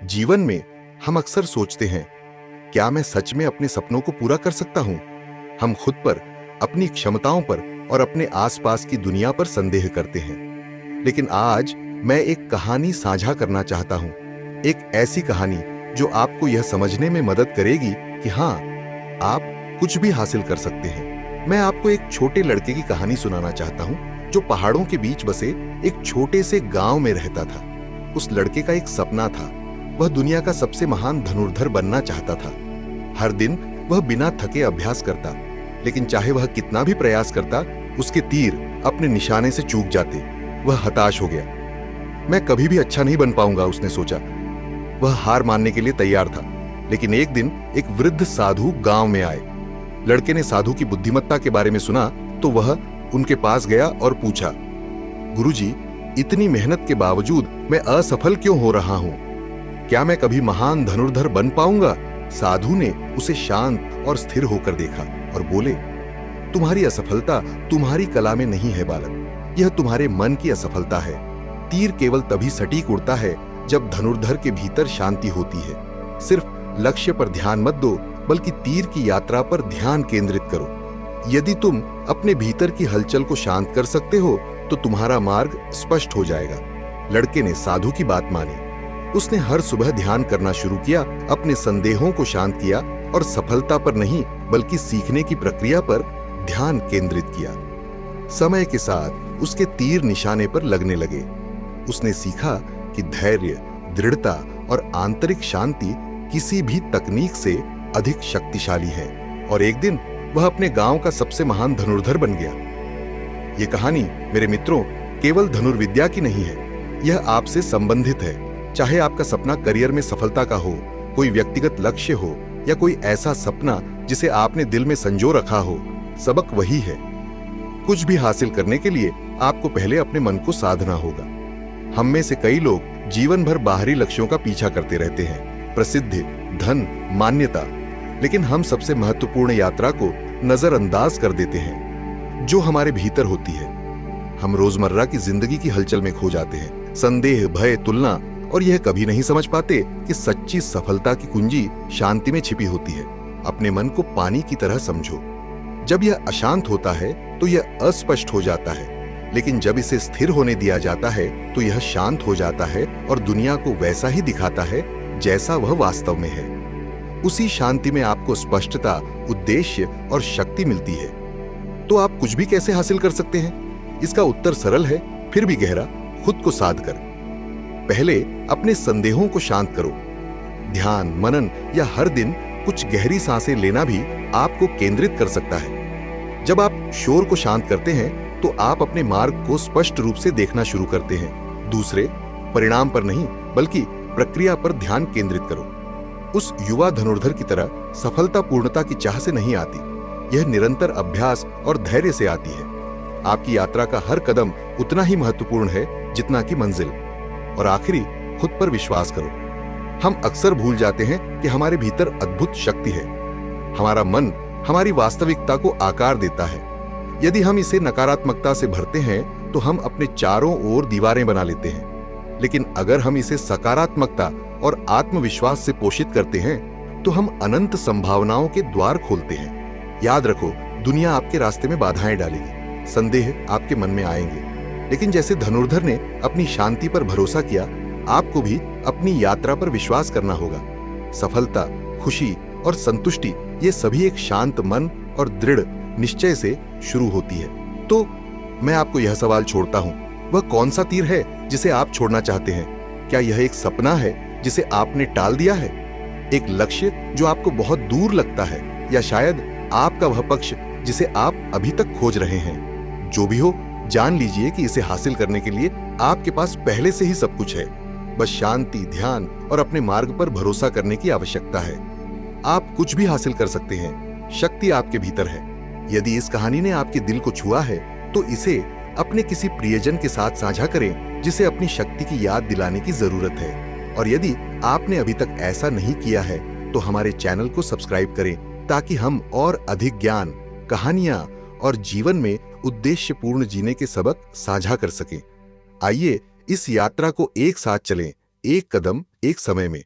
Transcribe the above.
जीवन में हम अक्सर सोचते हैं, क्या मैं सच में अपने सपनों को पूरा कर सकता हूं? हम खुद पर, अपनी क्षमताओं पर और अपने आसपास की दुनिया पर संदेह करते हैं। लेकिन आज मैं एक कहानी साझा करना चाहता हूं, एक ऐसी कहानी जो आपको यह समझने में मदद करेगी कि हां, आप कुछ भी हासिल कर सकते हैं। मैं आपको एक छोटे लड़के की कहानी सुनाना चाहता हूं जो पहाड़ों के बीच बसे एक छोटे से गांव में रहता था। उस लड़के का एक सपना था, वह दुनिया का सबसे महान धनुर्धर बनना चाहता था। हर दिन वह बिना थके अभ्यास करता, लेकिन चाहे वह कितना भी प्रयास करता, उसके तीर अपने निशाने से चूक जाते। वह हताश हो गया। मैं कभी भी अच्छा नहीं बन पाऊंगा, उसने सोचा। वह हार मानने के लिए तैयार था। लेकिन एक दिन एक वृद्ध साधु गांव में आए। लड़के ने साधु की बुद्धिमत्ता के बारे में सुना तो वह उनके पास गया और पूछा, गुरुजी, इतनी मेहनत के बावजूद मैं असफल क्यों हो रहा हूं? क्या मैं कभी महान धनुर्धर बन पाऊंगा? साधु ने उसे शांत और स्थिर होकर देखा और बोले, तुम्हारी असफलता तुम्हारी कला में नहीं है बालक, यह तुम्हारे मन की असफलता है। तीर केवल तभी सटीक उड़ता है जब धनुर्धर के भीतर शांति होती है। सिर्फ लक्ष्य पर ध्यान मत दो, बल्कि तीर की यात्रा पर ध्यान केंद्रित करो। यदि तुम अपने भीतर की हलचल को शांत कर सकते हो तो तुम्हारा मार्ग स्पष्ट हो जाएगा। लड़के ने साधु की बात मानी। उसने हर सुबह ध्यान करना शुरू किया, अपने संदेहों को शांत किया और सफलता पर नहीं बल्कि सीखने की प्रक्रिया पर ध्यान केंद्रित किया। समय के साथ उसके तीर निशाने पर लगने लगे। उसने सीखा कि धैर्य, दृढ़ता और आंतरिक शांति किसी भी तकनीक से अधिक शक्तिशाली है। और एक दिन वह अपने गांव का सबसे महान धनुर्धर बन गया। यह कहानी मेरे मित्रों केवल धनुर्विद्या की नहीं है, यह आपसे संबंधित है। चाहे आपका सपना करियर में सफलता का हो, कोई व्यक्तिगत लक्ष्य हो या कोई ऐसा सपना जिसे आपने दिल में संजो रखा हो, सबक वही है। कुछ भी हासिल करने के लिए आपको पहले अपने मन को साधना होगा। हम में से कई लोग जीवन भर बाहरी लक्ष्यों का पीछा करते रहते हैं, प्रसिद्धि, धन, मान्यता, लेकिन हम सबसे महत्वपूर्ण यात्रा को नजरअंदाज कर देते हैं जो हमारे भीतर होती है। हम रोजमर्रा की जिंदगी की हलचल में खो जाते हैं, संदेह, भय, तुलना, और यह कभी नहीं समझ पाते कि सच्ची सफलता की कुंजी शांति में छिपी होती है। अपने मन को पानी की तरह समझो। जब यह अशांत होता है तो यह अस्पष्ट हो जाता है, लेकिन जब इसे स्थिर होने दिया जाता है तो यह शांत हो जाता है और दुनिया को वैसा ही दिखाता है जैसा वह वास्तव में है। उसी शांति में आपको स्पष्टता, उद्देश्य और शक्ति मिलती है। तो आप कुछ भी कैसे हासिल कर सकते हैं? इसका उत्तर सरल है, फिर भी गहरा, खुद को साध कर। पहले अपने संदेहों को शांत करो। ध्यान, मनन या हर दिन कुछ गहरी सांसें लेना भी आपको केंद्रित कर सकता है। जब आप शोर को शांत करते हैं तो आप अपने मार्ग को स्पष्ट रूप से देखना शुरू करते हैं। दूसरे, परिणाम पर नहीं बल्कि प्रक्रिया पर ध्यान केंद्रित करो। उस युवा धनुर्धर की तरह सफलता पूर्णता की चाह से नहीं आती, यह निरंतर अभ्यास और धैर्य से आती है। आपकी यात्रा का हर कदम उतना ही महत्वपूर्ण है जितना कि मंजिल। और आखिरी, खुद पर विश्वास करो। हम अक्सर भूल जाते हैं कि हमारे भीतर अद्भुत शक्ति है। हमारा मन हमारी वास्तविकता को आकार देता है। यदि हम इसे नकारात्मकता से भरते हैं तो हम अपने चारों ओर दीवारें बना लेते हैं, लेकिन अगर हम इसे सकारात्मकता और आत्मविश्वास से पोषित करते हैं तो हम अनंत संभावनाओं के द्वार खोलते हैं। याद रखो, दुनिया आपके रास्ते में बाधाएं डालेगी, संदेह आपके मन में आएंगे, लेकिन जैसे धनुर्धर ने अपनी शांति पर भरोसा किया, आपको भी अपनी यात्रा पर विश्वास करना होगा। सफलता, खुशी और संतुष्टि, ये सभी एक शांत मन और दृढ़ निश्चय से शुरू होती है। तो मैं आपको यह सवाल छोड़ता हूं, वह कौन सा तीर है जिसे आप छोड़ना चाहते हैं? क्या यह एक सपना है जिसे आपने टाल दिया है? एक लक्ष्य जो आपको बहुत दूर लगता है, या शायद आपका वह पक्ष जिसे आप अभी तक खोज रहे हैं? जो भी हो, जान लीजिए कि इसे हासिल करने के लिए आपके पास पहले से ही सब कुछ है। बस शांति, ध्यान और अपने मार्ग पर भरोसा करने की आवश्यकता है। आप कुछ भी हासिल कर सकते हैं, शक्ति आपके भीतर है। यदि इस कहानी ने आपके दिल को छुआ है तो इसे अपने किसी प्रियजन के साथ साझा करें जिसे अपनी शक्ति की याद दिलाने की जरूरत है। और यदि आपने अभी तक ऐसा नहीं किया है तो हमारे चैनल को सब्सक्राइब करें, ताकि हम और अधिक ज्ञान, कहानियां और जीवन में उद्देश्यपूर्ण जीने के सबक साझा कर सकें। आइए इस यात्रा को एक साथ चलें, एक कदम एक समय में।